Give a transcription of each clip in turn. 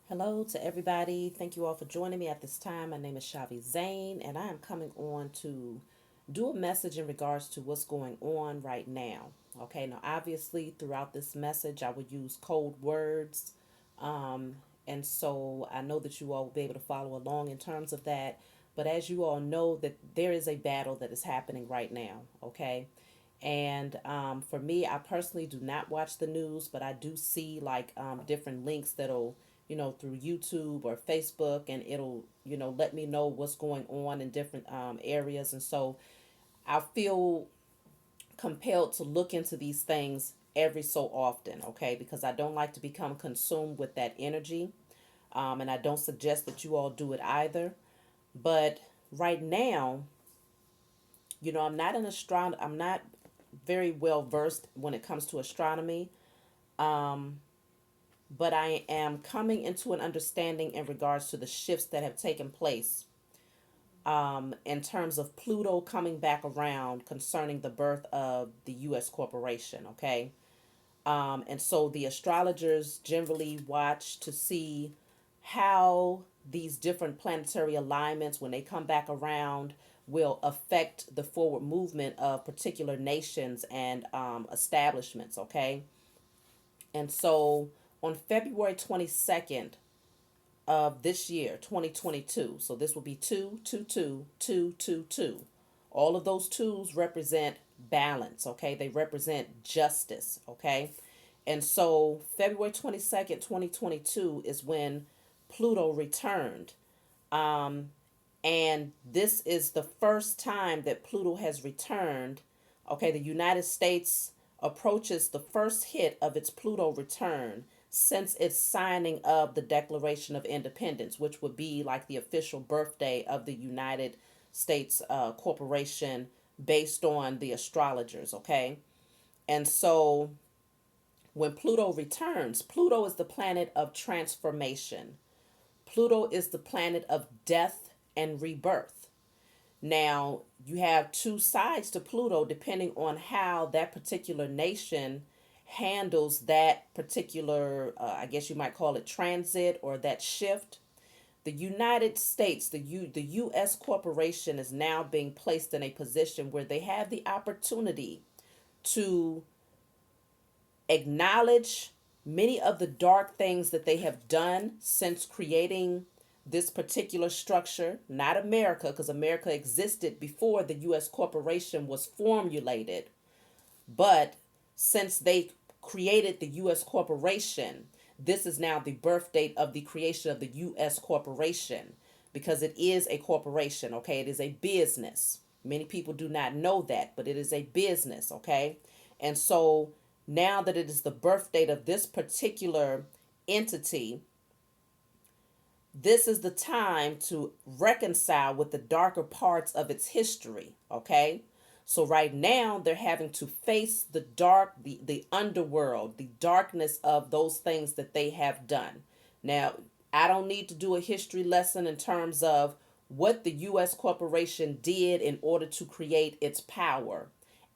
Hello to everybody. Thank you all for joining me at this time. My name is Shavi Zane, and I am coming on to do a message in regards to what's going on right now. Okay, now obviously, throughout this message, I would use code words, um, and so I know that you all will be able to follow along in terms of that. But as you all know, that there is a battle that is happening right now. Okay, and for me, I personally do not watch the news, but I do see like different links that'll, through YouTube or Facebook, and it'll, let me know what's going on in different areas. And so I feel compelled to look into these things every so often, okay, because I don't like to become consumed with that energy. And I don't suggest that you all do it either. But right now, I'm not an astronomer. I'm not very well versed when it comes to astronomy, but I am coming into an understanding in regards to the shifts that have taken place in terms of Pluto coming back around concerning the birth of the US corporation, okay? And so the astrologers generally watch to see how these different planetary alignments, when they come back around, will affect the forward movement of particular nations and establishments, okay? And so on February 22nd of this year, 2022, so this will be 222 all of those twos represent balance, okay? They represent justice, okay? And so February 22nd, 2022 is when Pluto returned. Um, and this is the first time that Pluto has returned. Okay, the United States approaches the first hit of its Pluto return since its signing of the Declaration of Independence, which would be like the official birthday of the United States corporation based on the astrologers, okay? And so when Pluto returns, Pluto is the planet of transformation. Pluto is the planet of death and rebirth. Now, you have two sides to Pluto depending on how that particular nation handles that particular, I guess you might call it transit or that shift. The United States, the US corporation is now being placed in a position where they have the opportunity to acknowledge many of the dark things that they have done since creating this particular structure, not America, because America existed before the US corporation was formulated, but since they created the US corporation, this is now the birth date of the creation of the US corporation because it is a corporation, okay? It is a business. Many people do not know that, but it is a business, okay? And so now that it is the birth date of this particular entity, this is the time to reconcile with the darker parts of its history, okay? So right now they're having to face the dark, the underworld, the darkness of those things that they have done. Now, I don't need to do a history lesson in terms of what the US corporation did in order to create its power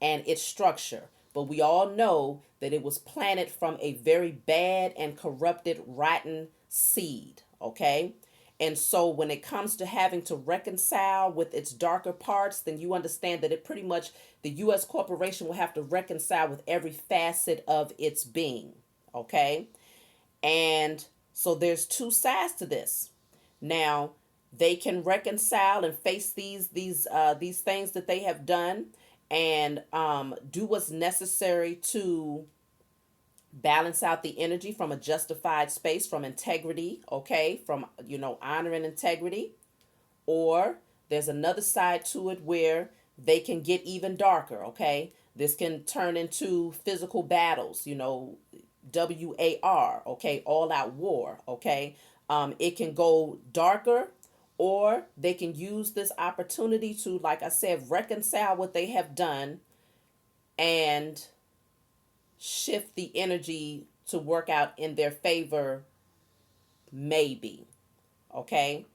and its structure. But we all know that it was planted from a very bad and corrupted, rotten seed, okay? And so when it comes to having to reconcile with its darker parts, then you understand that it pretty much, the US corporation will have to reconcile with every facet of its being, okay? And so there's two sides to this. Now, they can reconcile and face these things that they have done and do what's necessary to balance out the energy from a justified space, from integrity, okay, from honor and integrity. Or there's another side to it where they can get even darker, okay? This can turn into physical battles, WAR, okay, all out war, okay? It can go darker, or they can use this opportunity to, like I said, reconcile what they have done and shift the energy to work out in their favor, maybe, okay?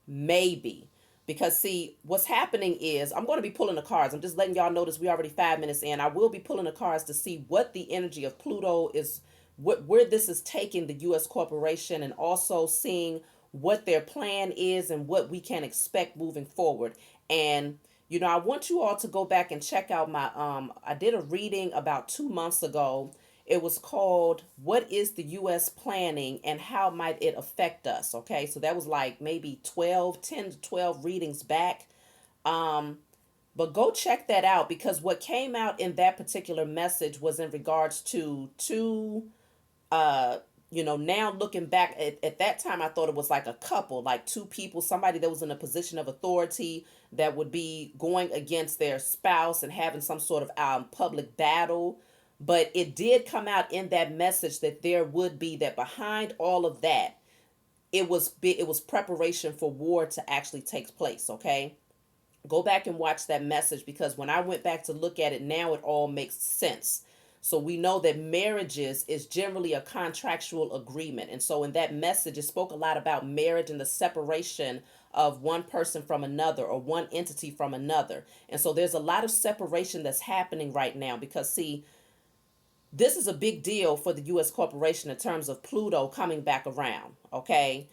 Maybe. Because see, what's happening is I'm going to be pulling the cards. I'm just letting y'all notice we already 5 minutes in. I will be pulling the cards to see what the energy of Pluto is where this is taking the US corporation, and also seeing what their plan is and what we can expect moving forward. And I want you all to go back and check out my I did a reading about 2 months ago. It was called "What is the US Planning and How Might It Affect Us?" Okay, so that was like maybe 10 to 12 readings back. Um, but go check that out, because what came out in that particular message was in regards to two, uh now looking back at that time, I thought it was like a couple, like two people, somebody that was in a position of authority that would be going against their spouse and having some sort of public battle. But it did come out in that message that there would be, that behind all of that, it was preparation for war to actually take place. Okay, go back and watch that message, because when I went back to look at it now, it all makes sense. So we know that marriages is generally a contractual agreement. And so in that message, it spoke a lot about marriage and the separation of one person from another, or one entity from another. And so there's a lot of separation that's happening right now, because see, this is a big deal for the U.S. corporation in terms of Pluto coming back around, okay?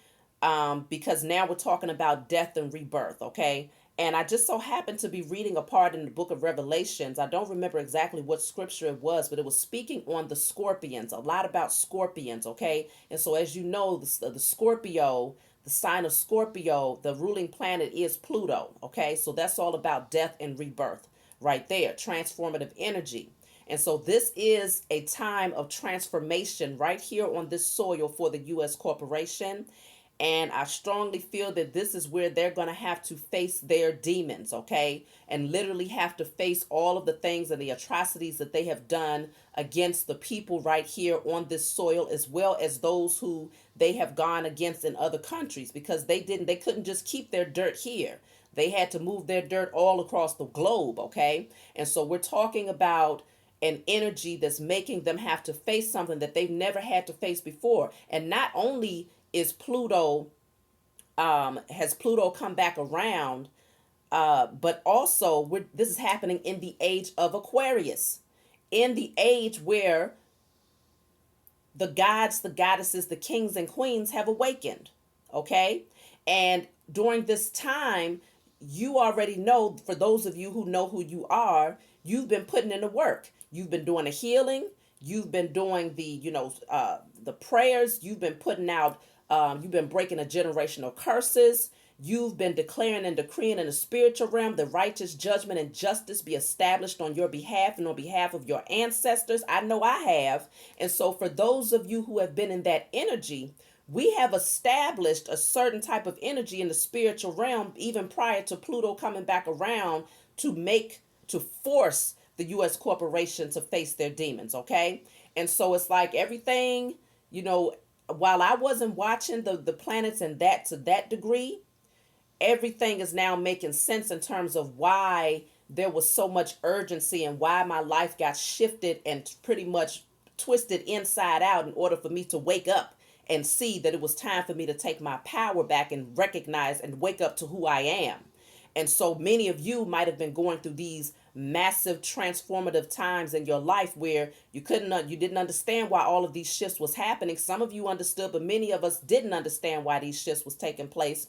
Because now we're talking about death and rebirth, okay? And I just so happened to be reading a part in the book of Revelations. I don't remember exactly what scripture it was, but it was speaking on the scorpions, a lot about scorpions, okay? And so, as you know, the Scorpio, the sign of Scorpio, the ruling planet is Pluto, okay? So that's all about death and rebirth right there, transformative energy. And so this is a time of transformation right here on this soil for the U.S. corporation. And I strongly feel that this is where they're going to have to face their demons, okay? And literally have to face all of the things and the atrocities that they have done against the people right here on this soil, as well as those who they have gone against in other countries, because they couldn't just keep their dirt here. They had to move their dirt all across the globe, okay? And so we're talking about an energy that's making them have to face something that they've never had to face before. And not only is Pluto, has Pluto come back around, but also this is happening in the age of Aquarius, in the age where the gods, the goddesses, the kings and queens have awakened. Okay. And during this time, you already know, for those of you who know who you are, you've been putting in the work. You've been doing the healing. You've been doing the prayers. You've been putting out, you've been breaking the generational curses. You've been declaring and decreeing in the spiritual realm the righteous judgment and justice be established on your behalf and on behalf of your ancestors. I know I have. And so for those of you who have been in that energy, we have established a certain type of energy in the spiritual realm, even prior to Pluto coming back around, to force the U.S. corporation to face their demons. Okay. And so it's like everything, while I wasn't watching the planets and that to that degree, everything is now making sense in terms of why there was so much urgency and why my life got shifted and pretty much twisted inside out in order for me to wake up and see that it was time for me to take my power back and recognize and wake up to who I am. And so many of you might have been going through these massive transformative times in your life where you didn't understand why all of these shifts was happening. Some of you understood, but many of us didn't understand why these shifts was taking place.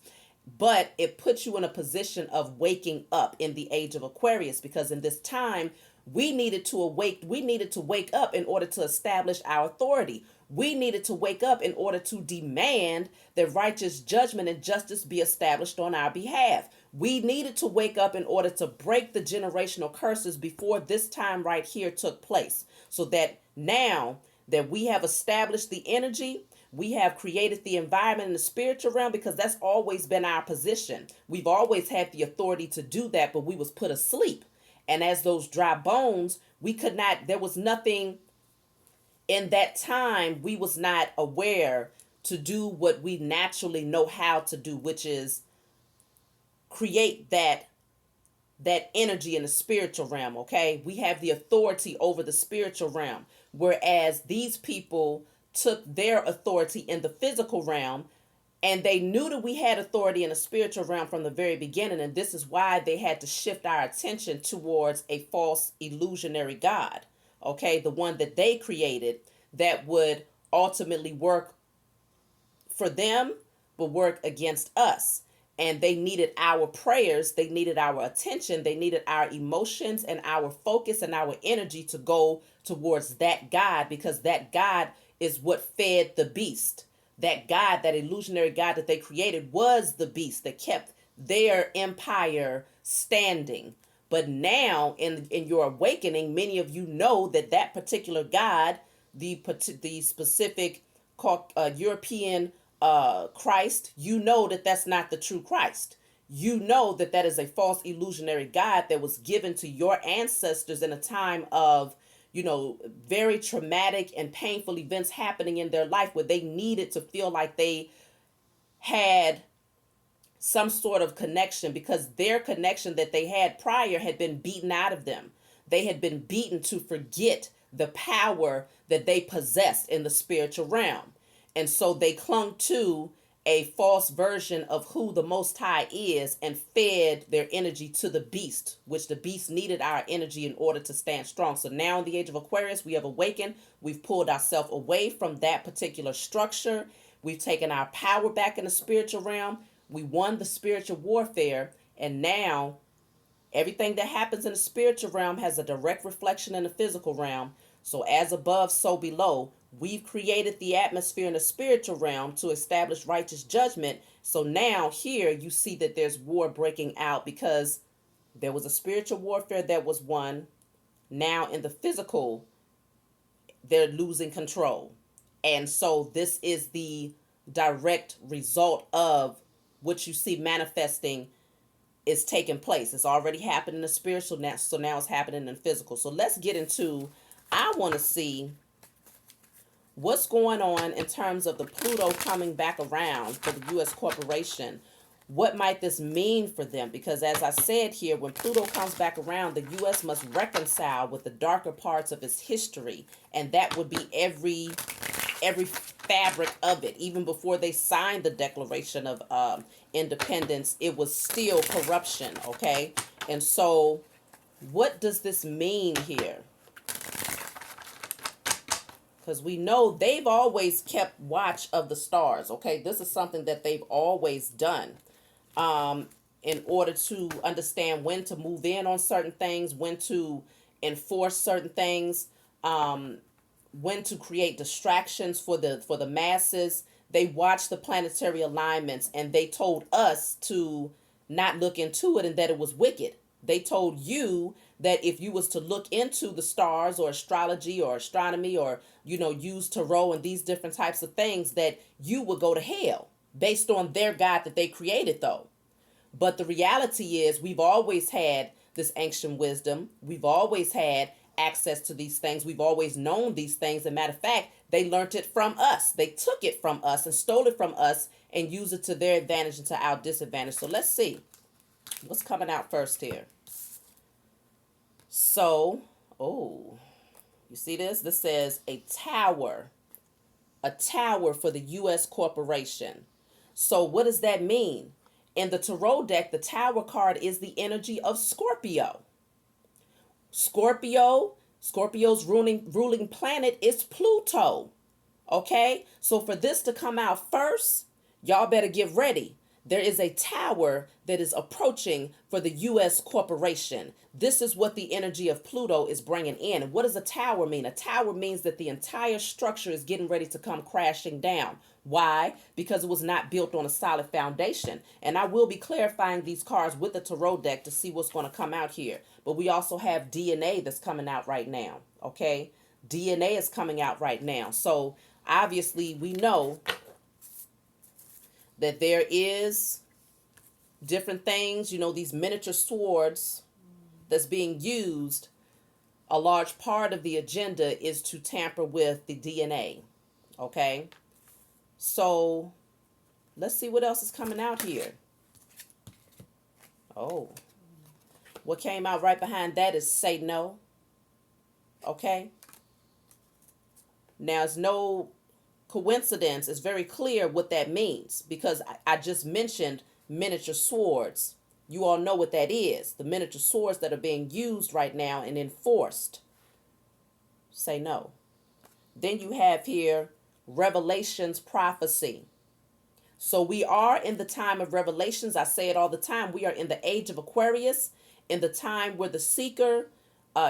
But it puts you in a position of waking up in the age of Aquarius, because in this time we needed to wake up in order to establish our authority. We needed to wake up in order to demand that righteous judgment and justice be established on our behalf. We needed to wake up in order to break the generational curses before this time right here took place. So that now that we have established the energy, we have created the environment in the spiritual realm, because that's always been our position. We've always had the authority to do that, but we was put asleep. And as those dry bones, there was nothing in that time. We was not aware to do what we naturally know how to do, which is create that energy in the spiritual realm. Okay, we have the authority over the spiritual realm, whereas these people took their authority in the physical realm, and they knew that we had authority in the spiritual realm from the very beginning. And this is why they had to shift our attention towards a false illusionary god, okay, the one that they created, that would ultimately work for them but work against us. And they needed our prayers, they needed our attention, they needed our emotions and our focus and our energy to go towards that God, because that God is what fed the beast. That God, that illusionary God that they created, was the beast that kept their empire standing. But now, in your awakening, many of you know that that particular God, the specific European Christ, you know that that's not the true Christ. You know that that is a false illusionary God that was given to your ancestors in a time of, very traumatic and painful events happening in their life, where they needed to feel like they had some sort of connection, because their connection that they had prior had been beaten out of them. They had been beaten to forget the power that they possessed in the spiritual realm. And so they clung to a false version of who the Most High is and fed their energy to the beast, which the beast needed our energy in order to stand strong. So now in the age of Aquarius, we have awakened. We've pulled ourselves away from that particular structure. We've taken our power back in the spiritual realm. We won the spiritual warfare, and now everything that happens in the spiritual realm has a direct reflection in the physical realm. So as above, so below. We've created the atmosphere in the spiritual realm to establish righteous judgment. So now here you see that there's war breaking out, because there was a spiritual warfare that was won. Now in the physical, they're losing control. And so this is the direct result of what you see manifesting is taking place. It's already happened in the spiritual now, so now it's happening in the physical. So let's get into, I want to see what's going on in terms of the Pluto coming back around for the US corporation. What might this mean for them? Because as I said here, when Pluto comes back around, the US must reconcile with the darker parts of its history. And that would be every fabric of it. Even before they signed the Declaration of Independence, it was still corruption, okay? And so what does this mean here? Because we know they've always kept watch of the stars, okay? This is something that they've always done in order to understand when to move in on certain things, when to enforce certain things, when to create distractions for the masses. They watched the planetary alignments, and they told us to not look into it and that it was wicked. They told you that if you was to look into the stars or astrology or astronomy or, use tarot and these different types of things, that you would go to hell based on their God that they created, though. But the reality is we've always had this ancient wisdom. We've always had access to these things. We've always known these things. As a matter of fact, they learned it from us. They took it from us and stole it from us and used it to their advantage and to our disadvantage. So let's see what's coming out first here. So, you see this? This says a tower for the U.S. corporation. So what does that mean? In the tarot deck, the tower card is the energy of Scorpio. Scorpio's ruling planet is Pluto. Okay? So for this to come out first, y'all better get ready. There is a tower that is approaching for the U.S. corporation. This is what the energy of Pluto is bringing in. And what does a tower mean? A tower means that the entire structure is getting ready to come crashing down. Why? Because it was not built on a solid foundation. And I will be clarifying these cards with the tarot deck to see what's going to come out here. But we also have DNA that's coming out right now. Okay? DNA is coming out right now. So obviously we know that there is different things, these miniature swords that's being used. A large part of the agenda is to tamper with the DNA. Okay? So let's see what else is coming out here. What came out right behind that is say no. Okay? Now, it's no coincidence. It's very clear what that means, because I just mentioned miniature swords. You all know what that is. The miniature swords that are being used right now and enforced. Say no. Then you have here Revelations prophecy. So we are in the time of revelations. I say it all the time. We are in the age of Aquarius, in the time where the seeker,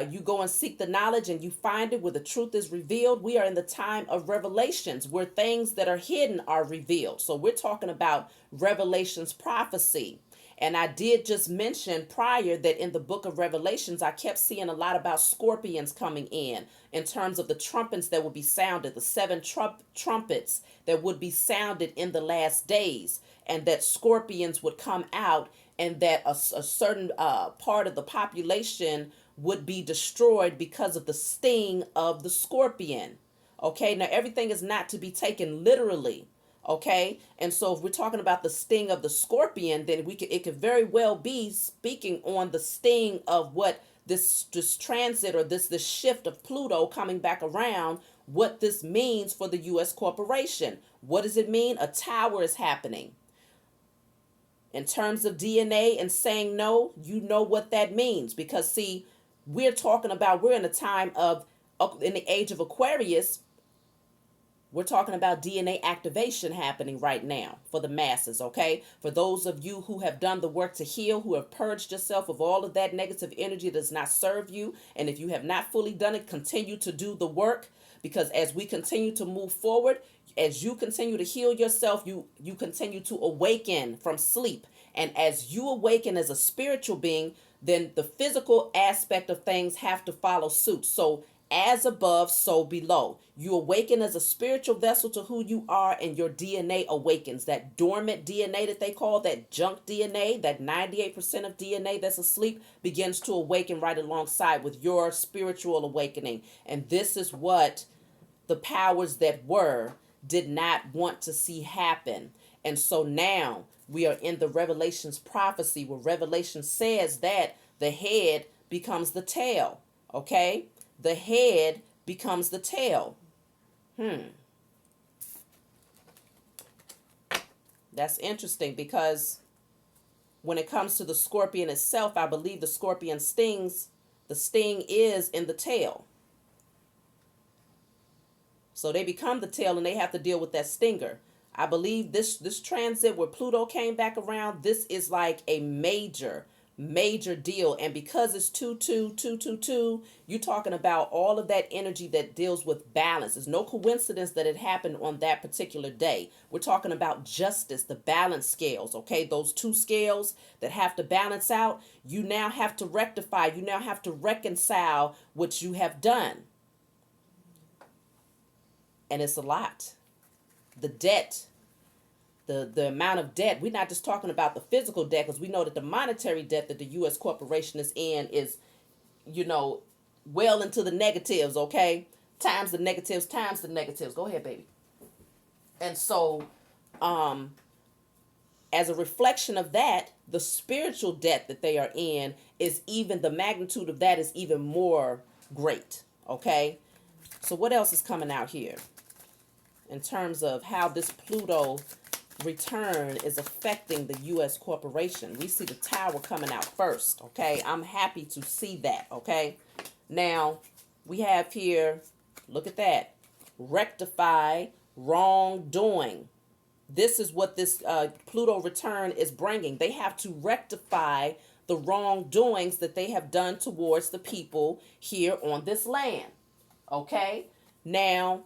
you go and seek the knowledge and you find it, where the truth is revealed. We are in the time of revelations, where things that are hidden are revealed. So we're talking about Revelations prophecy. And I did just mention prior that in the book of Revelations, I kept seeing a lot about scorpions coming in terms of the trumpets that would be sounded, the seven trumpets that would be sounded in the last days, and that scorpions would come out, and that a certain part of the population would be destroyed because of the sting of the scorpion. Okay, now everything is not to be taken literally. Okay, and so if we're talking about the sting of the scorpion, then it could very well be speaking on the sting of what this transit, or this shift of Pluto coming back around, what this means for the US corporation. What does it mean? A tower is happening. In terms of DNA and saying no, you know what that means, because see, we're in a time of, in the age of Aquarius, we're talking about DNA activation happening right now for the masses, okay? For those of you who have done the work to heal, who have purged yourself of all of that negative energy that does not serve you, and if you have not fully done it, continue to do the work, because as we continue to move forward, as you continue to heal yourself, you continue to awaken from sleep. And as you awaken as a spiritual being, then the physical aspect of things have to follow suit. So as above, so below. You awaken as a spiritual vessel to who you are, and your DNA awakens. That dormant DNA that they call, that junk DNA, that 98% of DNA that's asleep, begins to awaken right alongside with your spiritual awakening. And this is what the powers that were did not want to see happen. And so now we are in the Revelations prophecy, where Revelation says that the head becomes the tail. Okay? The head becomes the tail. That's interesting, because when it comes to the scorpion itself, I believe the scorpion stings, the sting is in the tail. So they become the tail and they have to deal with that stinger. I believe this transit where Pluto came back around, this is like a major deal. And because it's 22222, you're talking about all of that energy that deals with balance. It's no coincidence that it happened on that particular day. We're talking about justice, the balance scales, okay? Those two scales that have to balance out, you now have to rectify, you now have to reconcile what you have done. And it's a lot. The debt, the amount of debt, we're not just talking about the physical debt, because we know that the monetary debt that the U.S. corporation is in is, well into the negatives, okay? Times the negatives. Go ahead, baby. And so, as a reflection of that, the spiritual debt that they are in is even, the magnitude of that is even more great, okay? So what else is coming out here in terms of how this Pluto return is affecting the U.S. corporation? We see the tower coming out first, okay? I'm happy to see that, okay? Now, we have here, look at that, rectify wrongdoing. This is what this Pluto return is bringing. They have to rectify the wrongdoings that they have done towards the people here on this land, okay? Now,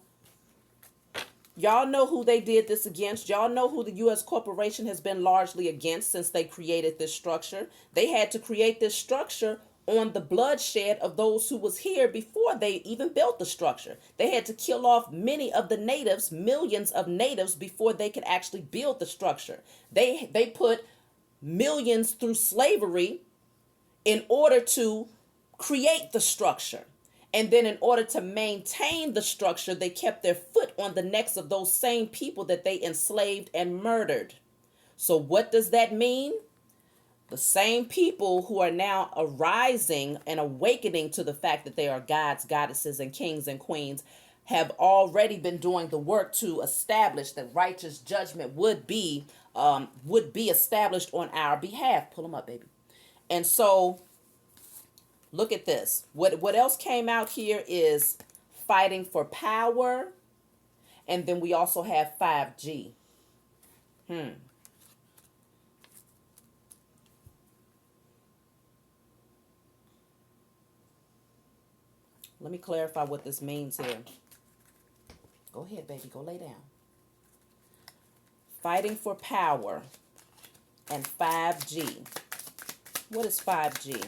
y'all know who they did this against. Y'all know who the U.S. corporation has been largely against since they created this structure. They had to create this structure on the bloodshed of those who was here before they even built the structure. They had to kill off many of the natives, millions of natives, before they could actually build the structure. They put millions through slavery in order to create the structure. And then in order to maintain the structure, they kept their foot on the necks of those same people that they enslaved and murdered. So what does that mean? The same people who are now arising and awakening to the fact that they are gods, goddesses, and kings and queens have already been doing the work to establish that righteous judgment would be established on our behalf. Pull them up, baby. And so look at this. What else came out here is fighting for power, and then we also have 5G. Let me clarify what this means here. Go ahead, baby. Go lay down. Fighting for power and 5G. What is 5G?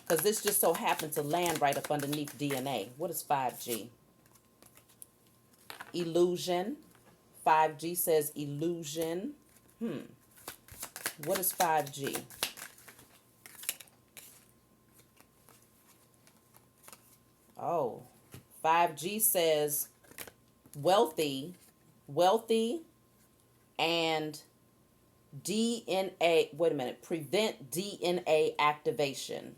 Because this just so happened to land right up underneath DNA. What is 5G? Illusion. 5G says illusion. What is 5G? Oh, 5G says wealthy, and DNA, wait a minute, prevent DNA activation.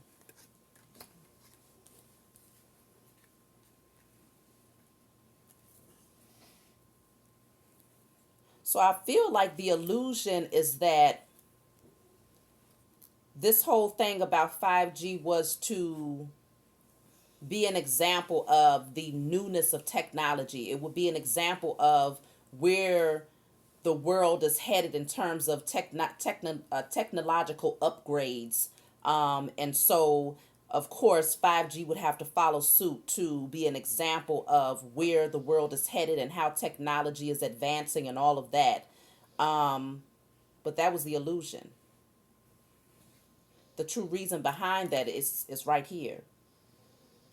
So I feel like the illusion is that this whole thing about 5G was to be an example of the newness of technology. It would be an example of where the world is headed in terms of technological upgrades. And so, of course, 5G would have to follow suit to be an example of where the world is headed and how technology is advancing and all of that. But that was the illusion. The true reason behind that is right here.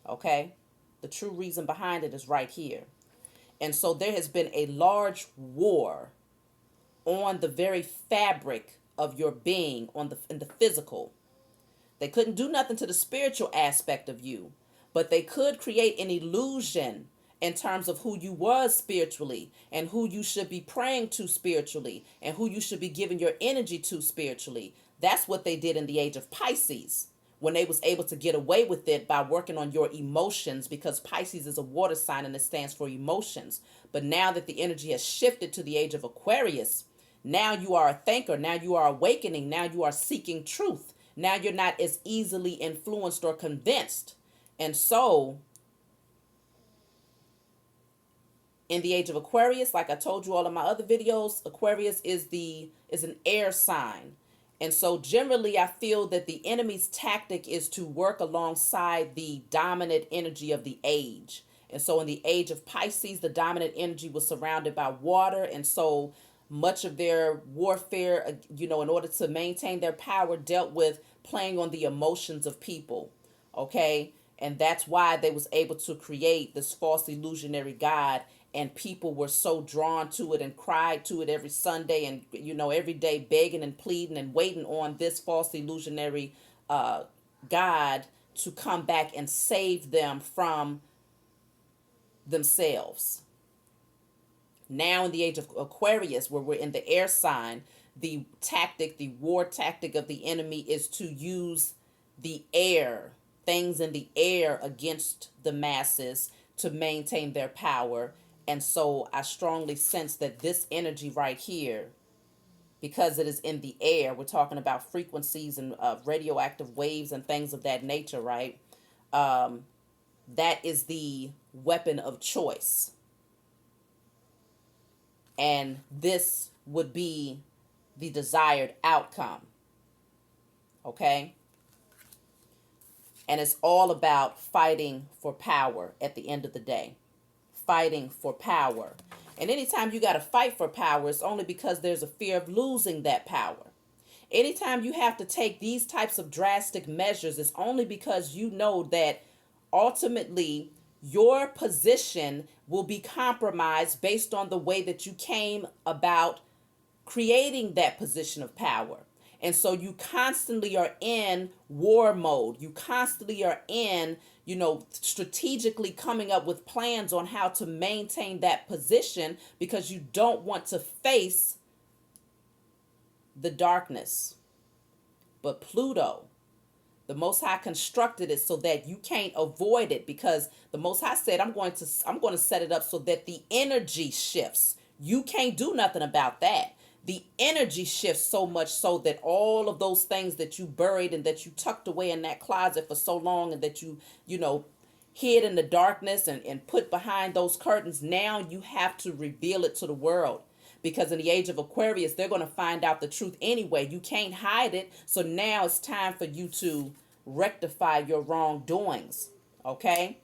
Okay? The true reason behind it is right here. And so there has been a large war on the very fabric of your being, in the physical. They couldn't do nothing to the spiritual aspect of you, but they could create an illusion in terms of who you was spiritually and who you should be praying to spiritually and who you should be giving your energy to spiritually. That's what they did in the age of Pisces, when they was able to get away with it by working on your emotions, because Pisces is a water sign and it stands for emotions. But now that the energy has shifted to the age of Aquarius, now you are a thinker, now you are awakening, now you are seeking truth. Now you're not as easily influenced or convinced. And so, in the age of Aquarius, like I told you all in my other videos, Aquarius is an air sign. And so generally I feel that the enemy's tactic is to work alongside the dominant energy of the age. And so in the age of Pisces, the dominant energy was surrounded by water. And so much of their warfare, in order to maintain their power, dealt with playing on the emotions of people. Okay? And that's why they was able to create this false illusionary God, and people were so drawn to it and cried to it every Sunday and every day, begging and pleading and waiting on this false illusionary God to come back and save them from themselves. Now in the age of Aquarius, where we're in the air sign, the war tactic of the enemy is to use the air, things in the air, against the masses to maintain their power. And so I strongly sense that this energy right here, because it is in the air, we're talking about frequencies and radioactive waves and things of that nature, right? That is the weapon of choice. And this would be the desired outcome. Okay? And it's all about fighting for power at the end of the day. Fighting for power. And anytime you got to fight for power, it's only because there's a fear of losing that power. Anytime you have to take these types of drastic measures, it's only because you know that ultimately your position will be compromised based on the way that you came about creating that position of power. And so you constantly are in war mode. You constantly are in, strategically coming up with plans on how to maintain that position, because you don't want to face the darkness. But Pluto, the Most High constructed it so that you can't avoid it, because the Most High said, I'm going to set it up so that the energy shifts. You can't do nothing about that. the energy shifts so much so that all of those things that you buried and that you tucked away in that closet for so long and that you know, hid in the darkness and put behind those curtains, now you have to reveal it to the world. Because in the age of Aquarius, they're going to find out the truth anyway. You can't hide it. So now it's time for you to rectify your wrongdoings. Okay?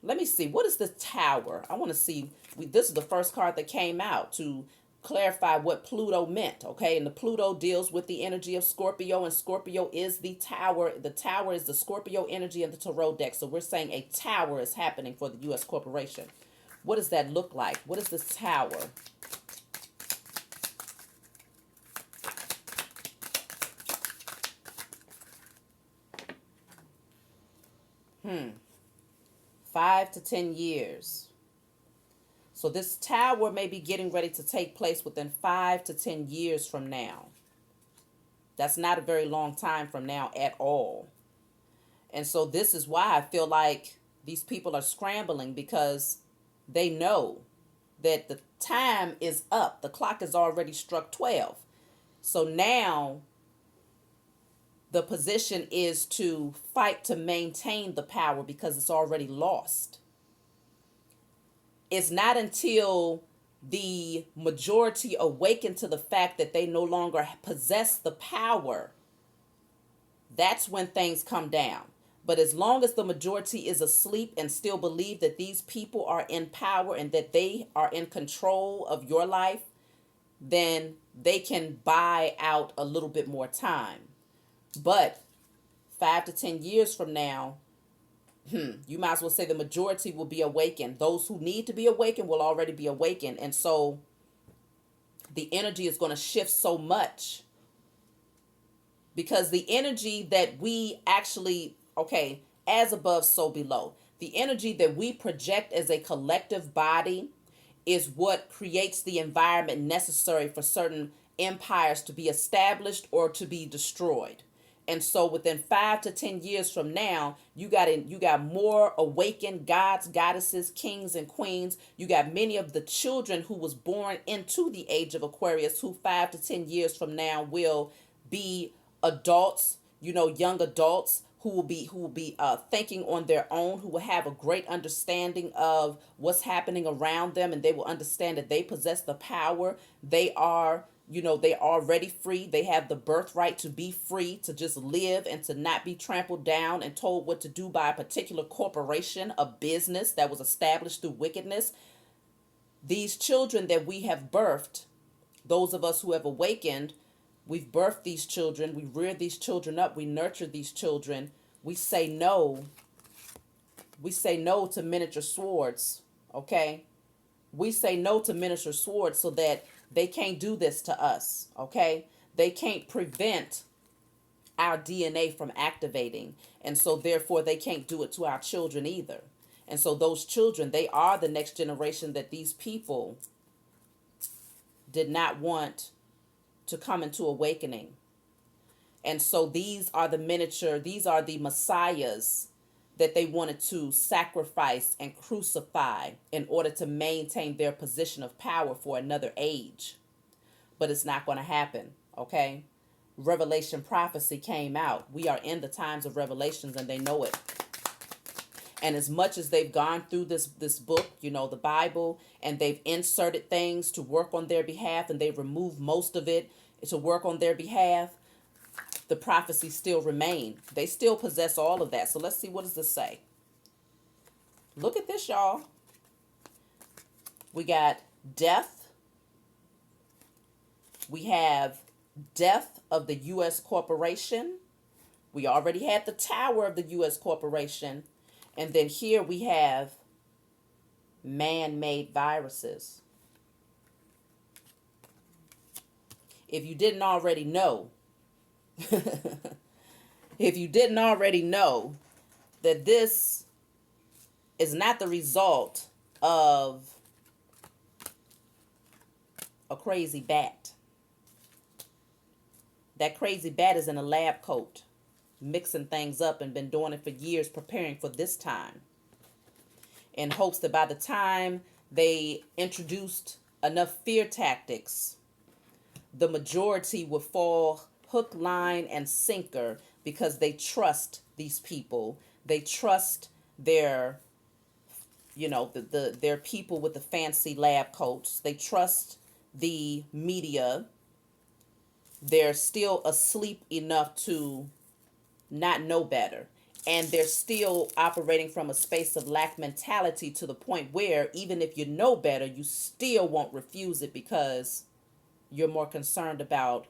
Let me see. What is the Tower? I want to see. This is the first card that came out to clarify what Pluto meant. Okay? And the Pluto deals with the energy of Scorpio, and Scorpio is the Tower. The Tower is the Scorpio energy of the Tarot deck. So we're saying a tower is happening for the U.S. corporation. What does that look like? What is this Tower? Hmm. 5 to 10 years. So this tower may be getting ready to take place within 5 to 10 years from now. That's not a very long time from now at all. And so this is why I feel like these people are scrambling, because they know that the time is up. The clock has already struck 12. So now the position is to fight to maintain the power because it's already lost. It's not until the majority awaken to the fact that they no longer possess the power, that's when things come down. But as long as the majority is asleep and still believe that these people are in power and that they are in control of your life, then they can buy out a little bit more time. But 5 to 10 years from now, you might as well say the majority will be awakened. Those who need to be awakened will already be awakened. And so the energy is going to shift so much, because the energy that we actually, okay, as above, so below. The energy that we project as a collective body is what creates the environment necessary for certain empires to be established or to be destroyed. And so within 5 to 10 years from now, you got more awakened gods, goddesses, kings, and queens. You got many of the children who was born into the age of Aquarius, who 5 to 10 years from now will be adults, young adults who will be thinking on their own, who will have a great understanding of what's happening around them, and they will understand that they possess the power. They are they are already free. They have the birthright to be free, to just live and to not be trampled down and told what to do by a particular corporation, a business that was established through wickedness. These children that we have birthed, those of us who have awakened, we've birthed these children, we rear these children up, we nurture these children. We say no. We say no to miniature swords, okay? We say no to miniature swords so that they can't do this to us, okay? They can't prevent our DNA from activating. And so therefore they can't do it to our children either. And so those children, they are the next generation that these people did not want to come into awakening. And so these are the messiahs that they wanted to sacrifice and crucify in order to maintain their position of power for another age. But it's not going to happen, okay? Revelation prophecy came out. We are in the times of revelations, and they know it. And as much as they've gone through this book, the Bible, and they've inserted things to work on their behalf, and they've removed most of it to work on their behalf, the prophecies still remain. They still possess all of that. So let's see, what does this say? Look at this, y'all. We got death. We have death of the U.S. corporation. We already had the tower of the U.S. corporation. And then here we have man-made viruses. If you didn't already know, if you didn't already know that this is not the result of a crazy bat. That crazy bat is in a lab coat, mixing things up, and been doing it for years, preparing for this time, in hopes that by the time they introduced enough fear tactics the majority will fall hook, line, and sinker because they trust these people. They trust their, their people with the fancy lab coats. They trust the media. They're still asleep enough to not know better. And they're still operating from a space of lack mentality to the point where even if you know better, you still won't refuse it because you're more concerned about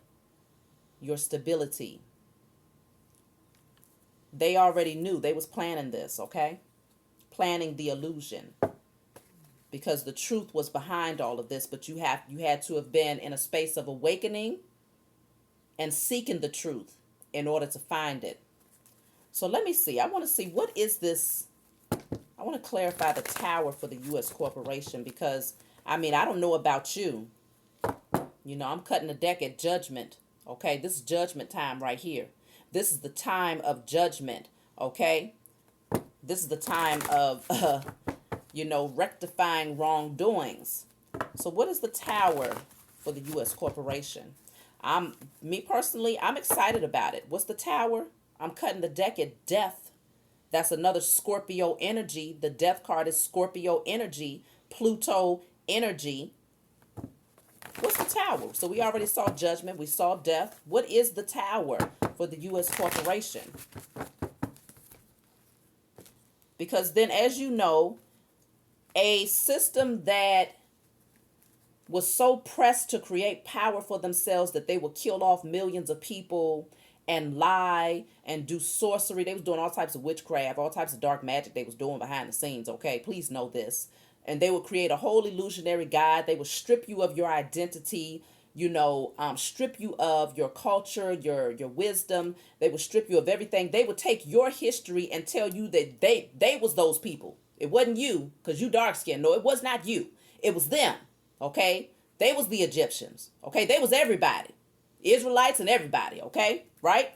your stability. They already knew. They was planning this, okay? Planning the illusion. Because the truth was behind all of this, but you had to have been in a space of awakening and seeking the truth in order to find it. So let me see. I want to see, what is this? I want to clarify the tower for the US corporation because, I don't know about you. I'm cutting the deck at judgment. Okay, this is judgment time right here. This is the time of judgment. Okay, this is the time of, rectifying wrongdoings. So what is the tower for the US corporation? Me personally, I'm excited about it. What's the tower? I'm cutting the deck at death. That's another Scorpio energy. The death card is Scorpio energy, Pluto energy. What's the tower? So we already saw judgment. We saw death. What is the tower for the U.S. corporation? Because then, as you know, a system that was so pressed to create power for themselves that they would kill off millions of people and lie and do sorcery. They was doing all types of witchcraft, all types of dark magic they was doing behind the scenes, okay? Please know this. And they would create a whole illusionary God. They would strip you of your identity, strip you of your culture, your wisdom. They would strip you of everything. They would take your history and tell you that they was those people. It wasn't you, because you dark skinned. No, it was not you. It was them, okay? They was the Egyptians, okay? They was everybody. Israelites and everybody, okay? Right?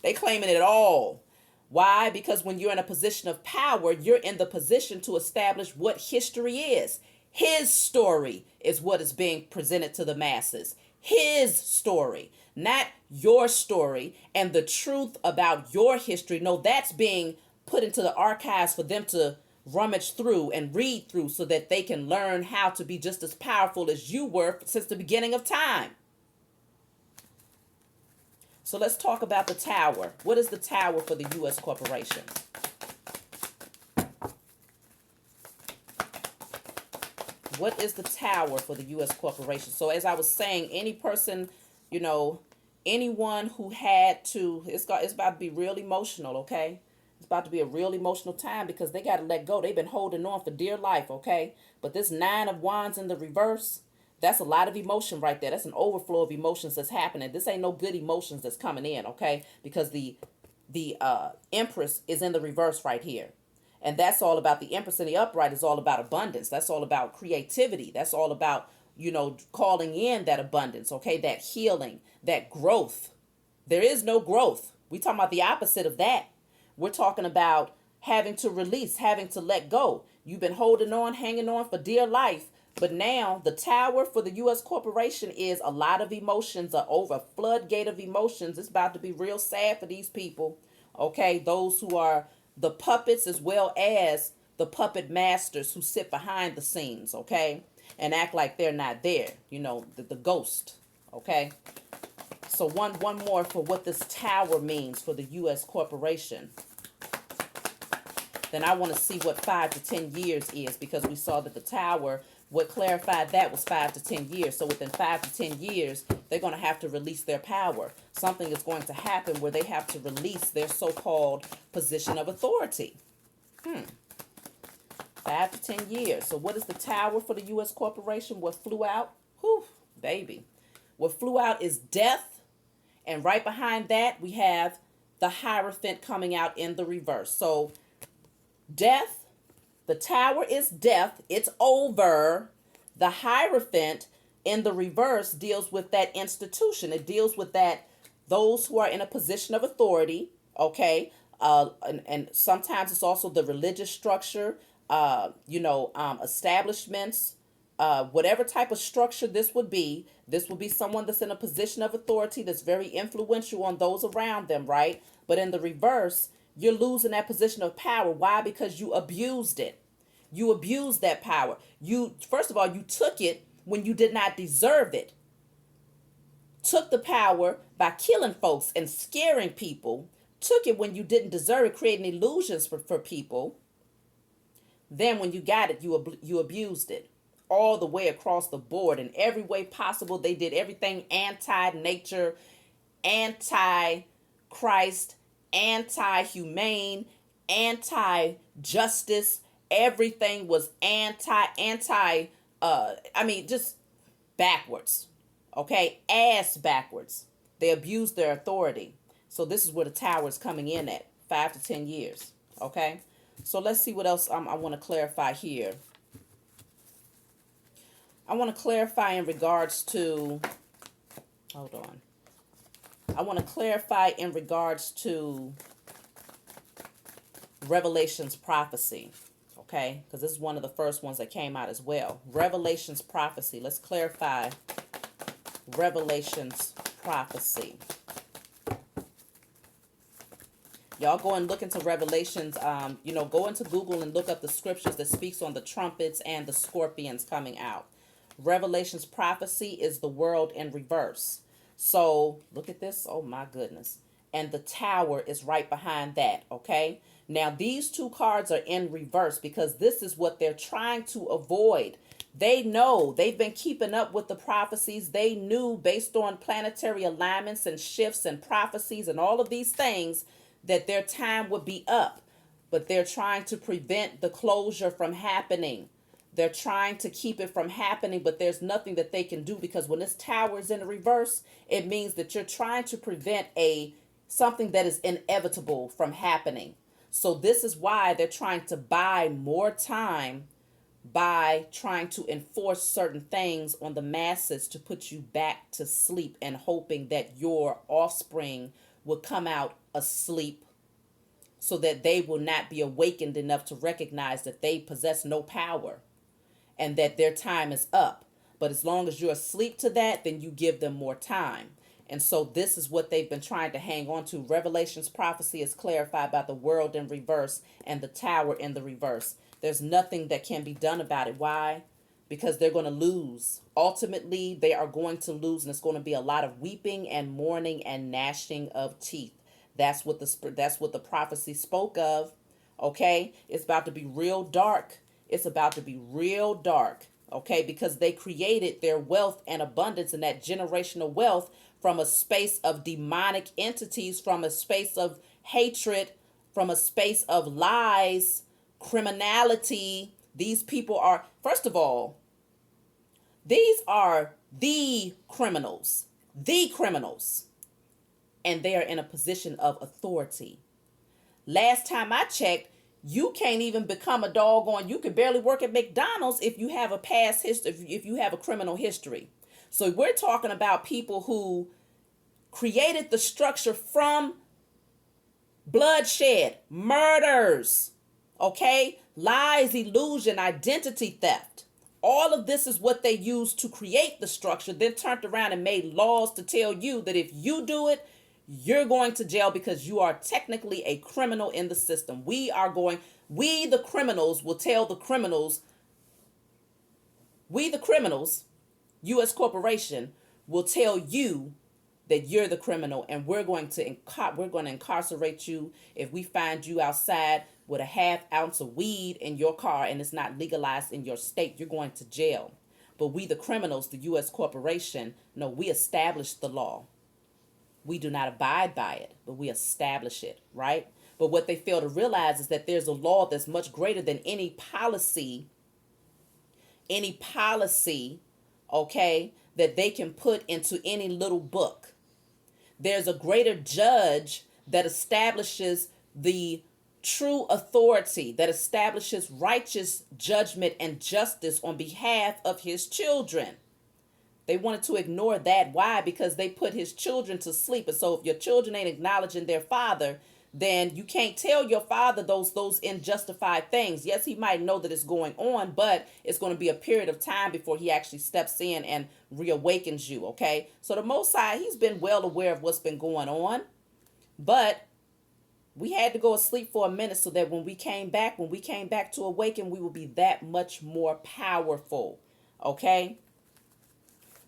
They claiming it all. Why? Because when you're in a position of power, you're in the position to establish what history is. His story is what is being presented to the masses. His story, not your story and the truth about your history. No, that's being put into the archives for them to rummage through and read through so that they can learn how to be just as powerful as you were since the beginning of time. So let's talk about the tower. What is the tower for the U.S. corporation? What is the tower for the U.S. corporation? So as I was saying, any person, anyone who had to, it's about to be real emotional, okay? It's about to be a real emotional time because they got to let go. They've been holding on for dear life, okay? But this 9 of Wands in the reverse, that's a lot of emotion right there. That's an overflow of emotions that's happening. This ain't no good emotions that's coming in, okay? Because the Empress is in the reverse right here. And that's all about the Empress in the upright is all about abundance. That's all about creativity. That's all about, calling in that abundance, okay? That healing, that growth. There is no growth. We talking about the opposite of that. We're talking about having to release, having to let go. You've been holding on, hanging on for dear life. But now the tower for the U.S. corporation is a lot of emotions, a floodgate of emotions. It's about to be real sad for these people. Okay, those who are the puppets as well as the puppet masters who sit behind the scenes, okay, and act like they're not there. The ghost. Okay. So one more for what this tower means for the U.S. corporation. Then I want to see what 5 to 10 years is because we saw that the tower, what clarified that was 5 to 10 years. So within 5 to 10 years, they're going to have to release their power. Something is going to happen where they have to release their so-called position of authority. 5 to 10 years. So what is the tower for the U.S. corporation? What flew out? Whew, baby. What flew out is death. And right behind that, we have the Hierophant coming out in the reverse. So death, the tower is death. It's over. The Hierophant in the reverse deals with that institution. It deals with that, those who are in a position of authority, okay? And sometimes it's also the religious structure, establishments, whatever type of structure this would be, someone that's in a position of authority that's very influential on those around them, right? But in the reverse, you're losing that position of power. Why? Because you abused it. You abused that power. You, first of all, you took it when you did not deserve it. Took the power by killing folks and scaring people. Took it when you didn't deserve it, creating illusions for people. Then when you got it, you abused it all the way across the board in every way possible. They did everything anti-nature, anti-Christ, anti-humane, anti-justice. Everything was just backwards. Okay? Ass backwards. They abused their authority. So this is where the tower is coming in at 5 to 10 years. Okay? So let's see what else I want to clarify here. I want to clarify in regards to, hold on. I want to clarify in regards to Revelation's prophecy. Okay? Because this is one of the first ones that came out as well. Revelation's prophecy. Let's clarify Revelation's prophecy. Y'all go and look into Revelations. Go into Google and look up the scriptures that speaks on the trumpets and the scorpions coming out. Revelation's prophecy is the world in reverse. So look at this. Oh my goodness. And the tower is right behind that. Okay. Now these two cards are in reverse because this is what they're trying to avoid. They know, they've been keeping up with the prophecies. They knew based on planetary alignments and shifts and prophecies and all of these things that their time would be up, but they're trying to prevent the closure from happening. They're trying to keep it from happening, but there's nothing that they can do because when this tower is in the reverse, it means that you're trying to prevent something that is inevitable from happening. So this is why they're trying to buy more time by trying to enforce certain things on the masses to put you back to sleep and hoping that your offspring will come out asleep so that they will not be awakened enough to recognize that they possess no power and that their time is up. But as long as you're asleep to that, then you give them more time. And so this is what they've been trying to hang on to. Revelation's prophecy is clarified by the world in reverse and the tower in the reverse. There's nothing that can be done about it. Why? Because they're going to lose. Ultimately, they are going to lose, and it's going to be a lot of weeping and mourning and gnashing of teeth. That's what the prophecy spoke of. Okay? It's about to be real dark. It's about to be real dark. Okay? Because they created their wealth and abundance and that generational wealth from a space of demonic entities, from a space of hatred, from a space of lies, criminality. These people are, first of all, these are the criminals, and they are in a position of authority. Last time I checked, you can't even become a doggone, you can barely work at McDonald's if you have a past history, if you have a criminal history. So we're talking about people who created the structure from bloodshed, murders, okay? Lies, illusion, identity theft. All of this is what they used to create the structure, then turned around and made laws to tell you that if you do it, you're going to jail because you are technically a criminal in the system. We the criminals will tell the criminals, US corporation will tell you that you're the criminal, and we're going to incarcerate you if we find you outside with a half ounce of weed in your car and it's not legalized in your state. You're going to jail. But we the criminals, the US corporation, no, we establish the law. We do not abide by it, but we establish it, right? But what they fail to realize is that there's a law that's much greater than any policy, okay, that they can put into any little book. There's a greater judge that establishes the true authority, that establishes righteous judgment and justice on behalf of his children. They wanted to ignore that. Why? Because they put his children to sleep. And so if your children ain't acknowledging their father, then you can't tell your father those unjustified things. Yes, he might know that it's going on, but it's going to be a period of time before he actually steps in and reawakens you, okay? So the Most High, he's been well aware of what's been going on, but we had to go asleep for a minute so that when we came back to awaken, we will be that much more powerful, okay?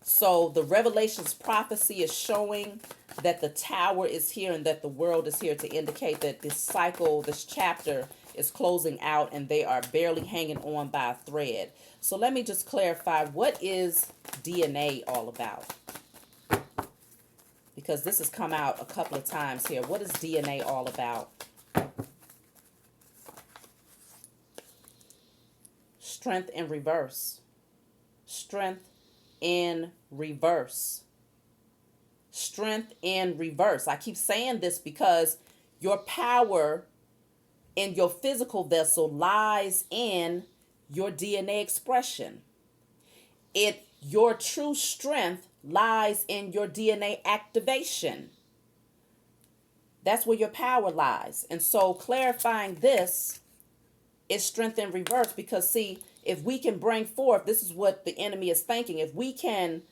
So the Revelations prophecy is showing that the tower is here and that the world is here to indicate that this cycle, this chapter is closing out and they are barely hanging on by a thread. So let me just clarify, what is DNA all about? Because this has come out a couple of times here. What is DNA all about? Strength in reverse. Strength in reverse. Strength in reverse. I keep saying this because your power in your physical vessel lies in your DNA expression. Your true strength lies in your DNA activation. That's where your power lies. And so clarifying this is strength in reverse, because see, if we can bring forth, this is what the enemy is thinking, if we can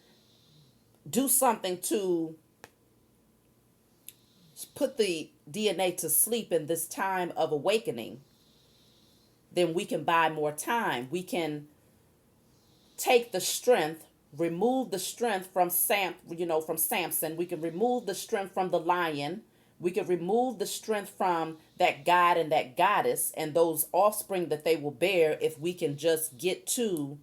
do something to put the DNA to sleep in this time of awakening, then we can buy more time. We can take the strength, remove the strength from Samson. We can remove the strength from the lion. We can remove the strength from that god and that goddess and those offspring that they will bear if we can just get to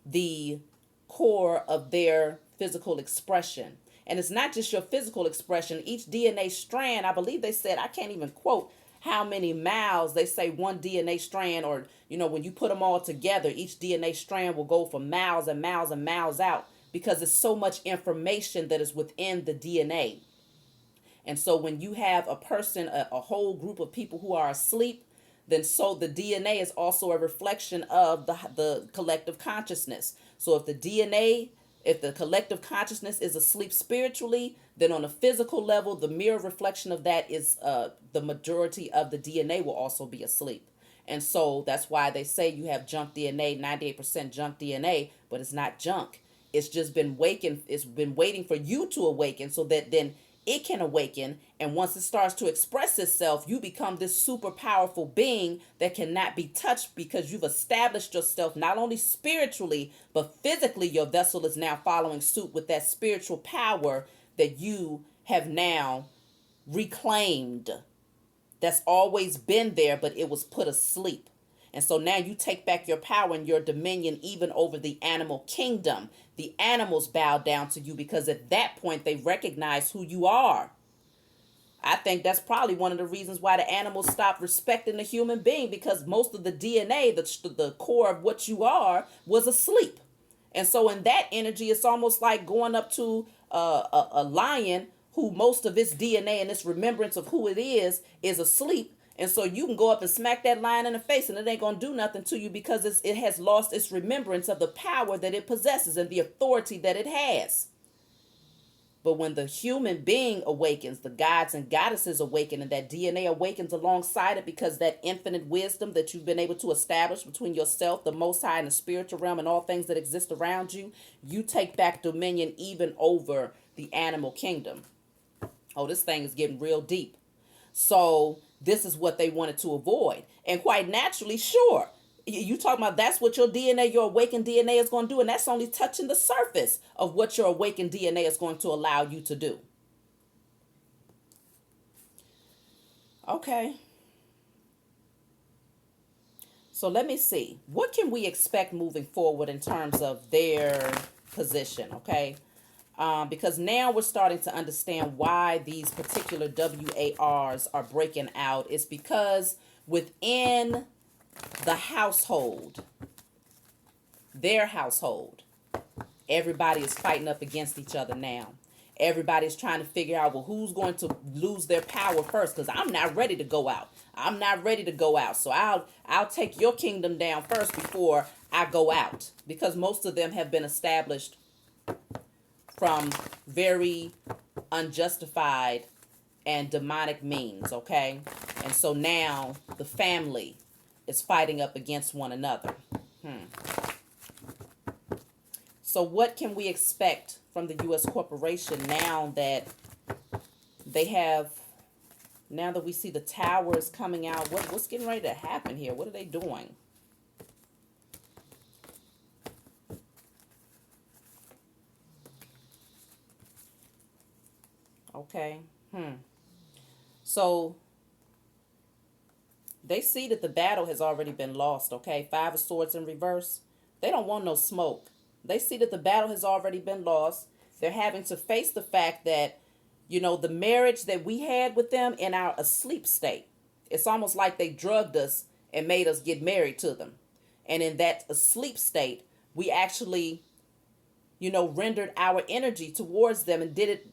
the core of their physical expression. And it's not just your physical expression. Each DNA strand, I believe they said, I can't even quote how many miles, they say one DNA strand, or, when you put them all together, each DNA strand will go for miles and miles and miles out, because there's so much information that is within the DNA. And so when you have a person, a whole group of people who are asleep, then so the DNA is also a reflection of the collective consciousness. So if the collective consciousness is asleep spiritually, then on a physical level, the mirror reflection of that is the majority of the DNA will also be asleep. And so that's why they say you have junk DNA, 98% junk DNA, but it's not junk. It's just been it's been waiting for you to awaken so that then it can awaken. And once it starts to express itself, you become this super powerful being that cannot be touched, because you've established yourself not only spiritually, but physically. Your vessel is now following suit with that spiritual power that you have now reclaimed. That's always been there, but it was put asleep. And so now you take back your power and your dominion even over the animal kingdom. The animals bow down to you because at that point they recognize who you are. I think that's probably one of the reasons why the animals stopped respecting the human being, because most of the DNA, the core of what you are, was asleep. And so in that energy, it's almost like going up to a lion who most of its DNA and its remembrance of who it is asleep. And so you can go up and smack that lion in the face and it ain't going to do nothing to you, because it has lost its remembrance of the power that it possesses and the authority that it has. But when the human being awakens, the gods and goddesses awaken, and that DNA awakens alongside it, because that infinite wisdom that you've been able to establish between yourself, the Most High, and the spiritual realm and all things that exist around you, you take back dominion even over the animal kingdom. Oh, this thing is getting real deep. So this is what they wanted to avoid. And quite naturally, sure, you talking about that's what your DNA, your awakened DNA is going to do. And that's only touching the surface of what your awakened DNA is going to allow you to do. Okay. So let me see. What can we expect moving forward in terms of their position? Okay. Because now we're starting to understand why these particular WARs are breaking out. It's because within the household, their household, everybody is fighting up against each other now. Everybody's trying to figure out, well, who's going to lose their power first? Because I'm not ready to go out. I'm not ready to go out. So I'll take your kingdom down first before I go out. Because most of them have been established from very unjustified and demonic means, okay? And so now the family is fighting up against one another. So what can we expect from the US corporation now that they have, now that we see the towers coming out? What's getting ready to happen here? What are they doing? Okay. So they see that the battle has already been lost, okay? Five of Swords in reverse. They don't want no smoke. They see that the battle has already been lost. They're having to face the fact that, the marriage that we had with them in our asleep state, it's almost like they drugged us and made us get married to them. And in that asleep state, we actually, rendered our energy towards them and did it,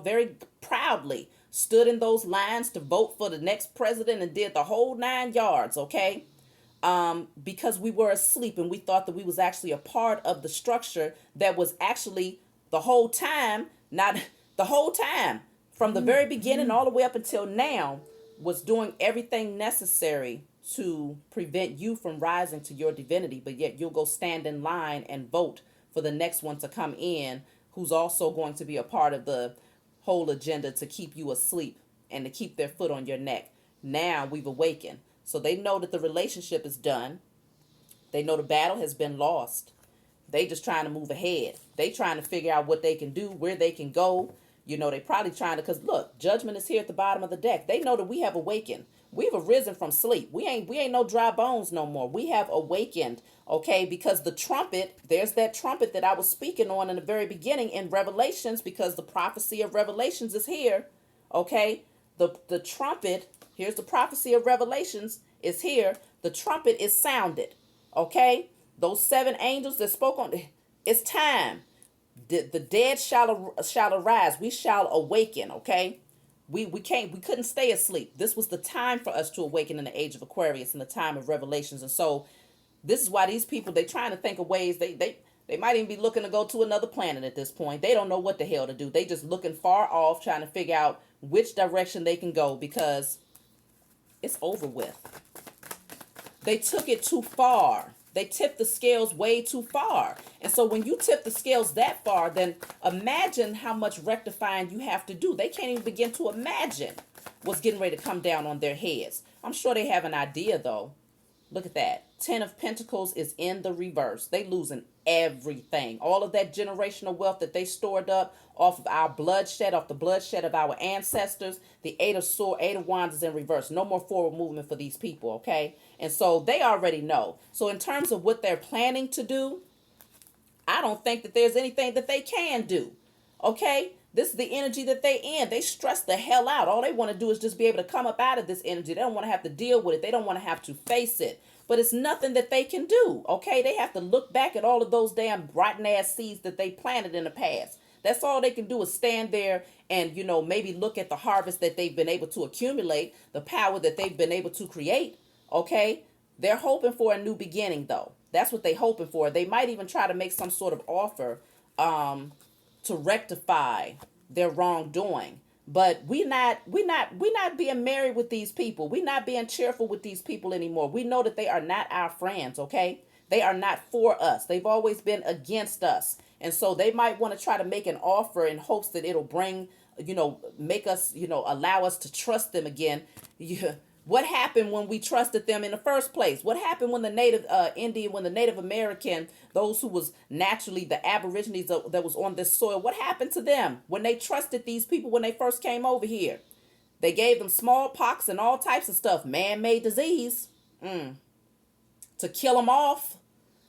very proudly. Stood in those lines to vote for the next president and did the whole 9 yards, okay? Because we were asleep and we thought that we was actually a part of the structure that was actually the whole time, not the whole time, from the very beginning all the way up until now, was doing everything necessary to prevent you from rising to your divinity, but yet you'll go stand in line and vote for the next one to come in, who's also going to be a part of the whole agenda to keep you asleep and to keep their foot on your neck. Now we've awakened. So they know that the relationship is done. They know the battle has been lost. They just trying to move ahead. They trying to figure out what they can do, where they can go. They probably trying to, because look, judgment is here at the bottom of the deck. They know that we have awakened. We've arisen from sleep. We ain't no dry bones no more. We have awakened, okay? Because the trumpet, there's that trumpet that I was speaking on in the very beginning in Revelations, because the prophecy of Revelations is here, okay? The trumpet, here's the prophecy of Revelations is here. The trumpet is sounded, okay? Those seven angels that spoke on, it's time. The dead shall arise. We shall awaken, okay? We couldn't stay asleep. This was the time for us to awaken in the age of Aquarius, in the time of Revelations. And so this is why these people, they trying to think of ways, they might even be looking to go to another planet at this point. They don't know what the hell to do. They just looking far off, trying to figure out which direction they can go, because it's over with. They took it too far. They tipped the scales way too far. And so when you tip the scales that far, then imagine how much rectifying you have to do. They can't even begin to imagine what's getting ready to come down on their heads. I'm sure they have an idea, though. Look at that. 10 of Pentacles is in the reverse. They losing everything. All of that generational wealth that they stored up off of our bloodshed, off the bloodshed of our ancestors. The Eight of Wands is in reverse. No more forward movement for these people, okay? And so they already know. So in terms of what they're planning to do, I don't think that there's anything that they can do, okay? This is the energy that they in. They stress the hell out. All they want to do is just be able to come up out of this energy. They don't want to have to deal with it. They don't want to have to face it. But it's nothing that they can do, okay? They have to look back at all of those damn rotten ass seeds that they planted in the past. That's all they can do, is stand there and, maybe look at the harvest that they've been able to accumulate, the power that they've been able to create, okay? They're hoping for a new beginning, though. That's what they're hoping for. They might even try to make some sort of offer to rectify their wrongdoing. But we not being married with these people. We not being cheerful with these people anymore. We know that they are not our friends, okay? They are not for us. They've always been against us. And so they might want to try to make an offer in hopes that it'll bring, make us, allow us to trust them again. Yeah. What happened when we trusted them in the first place? What happened when the Native Indian, when the Native American, those who was naturally the Aborigines that was on this soil, what happened to them when they trusted these people when they first came over here? They gave them smallpox and all types of stuff, man-made disease, to kill them off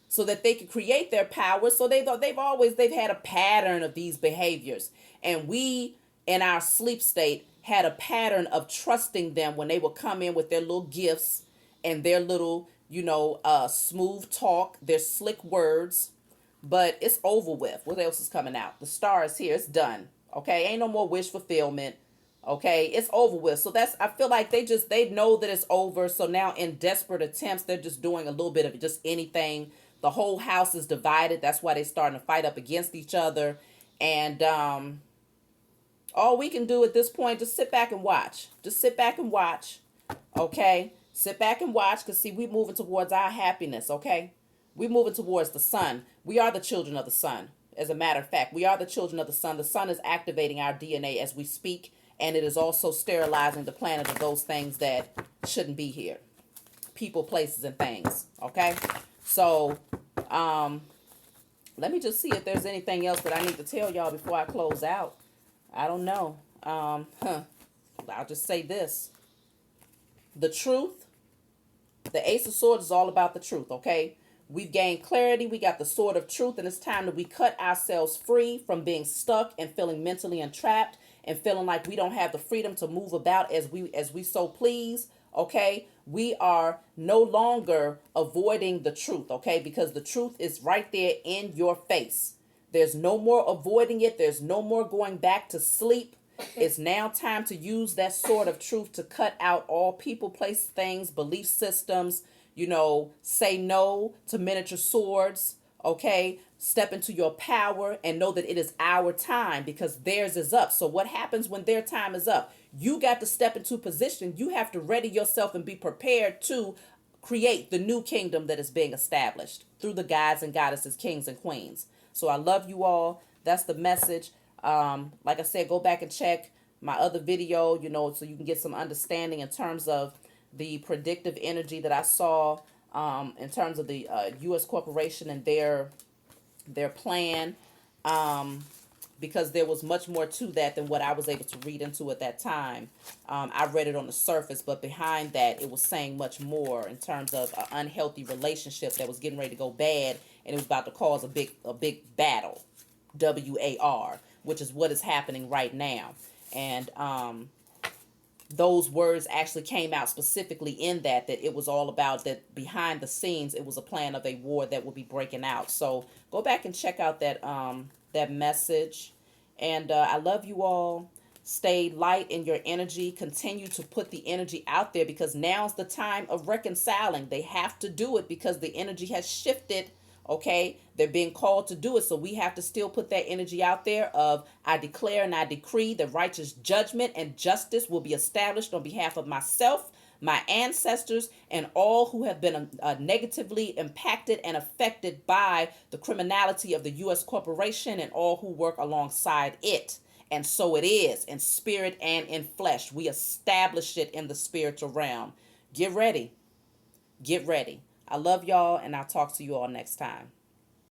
so that they could create their power. So they've had a pattern of these behaviors. And we, in our sleep state, had a pattern of trusting them when they would come in with their little gifts and their little, smooth talk, their slick words. But it's over with. What else is coming out? The star is here. It's done. Okay. Ain't no more wish fulfillment. Okay. It's over with. So I feel like they know that it's over. So now in desperate attempts, they're just doing a little bit of just anything. The whole house is divided. That's why they're starting to fight up against each other. And, All we can do at this point, just sit back and watch. Just sit back and watch. Okay? Sit back and watch, because see, we're moving towards our happiness, okay? We're moving towards the sun. We are the children of the sun. As a matter of fact, we are the children of the sun. The sun is activating our DNA as we speak, and it is also sterilizing the planet of those things that shouldn't be here. People, places, and things. Okay? So, let me just see if there's anything else that I need to tell y'all before I close out. I don't know. I'll just say this. The truth, the Ace of Swords is all about the truth, okay? We've gained clarity. We got the sword of truth, and it's time that we cut ourselves free from being stuck and feeling mentally entrapped and feeling like we don't have the freedom to move about as we so please, okay? We are no longer avoiding the truth, okay? Because the truth is right there in your face. There's no more avoiding it. There's no more going back to sleep. It's now time to use that sword of truth to cut out all people, place, things, belief systems. Say no to miniature swords, okay? Step into your power and know that it is our time, because theirs is up. So what happens when their time is up? You got to step into position. You have to ready yourself and be prepared to create the new kingdom that is being established through the gods and goddesses, kings and queens. So I love you all. That's the message. Like I said, go back and check my other video, so you can get some understanding in terms of the predictive energy that I saw, in terms of the US corporation and their plan, because there was much more to that than what I was able to read into at that time. I read it on the surface, but behind that, it was saying much more in terms of an unhealthy relationship that was getting ready to go bad, and it was about to cause a big battle, WAR, which is what is happening right now. And those words actually came out specifically in that it was all about that behind the scenes. It was a plan of a war that would be breaking out. So go back and check out that message. And I love you all. Stay light in your energy. Continue to put the energy out there, because now's the time of reconciling. They have to do it because the energy has shifted. Okay, they're being called to do it, so we have to still put that energy out there of, I declare and I decree that righteous judgment and justice will be established on behalf of myself, my ancestors, and all who have been negatively impacted and affected by the criminality of the U.S. corporation and all who work alongside it. And so it is, in spirit and in flesh. We establish it in the spiritual realm. Get ready. Get ready. I love y'all, and I'll talk to you all next time.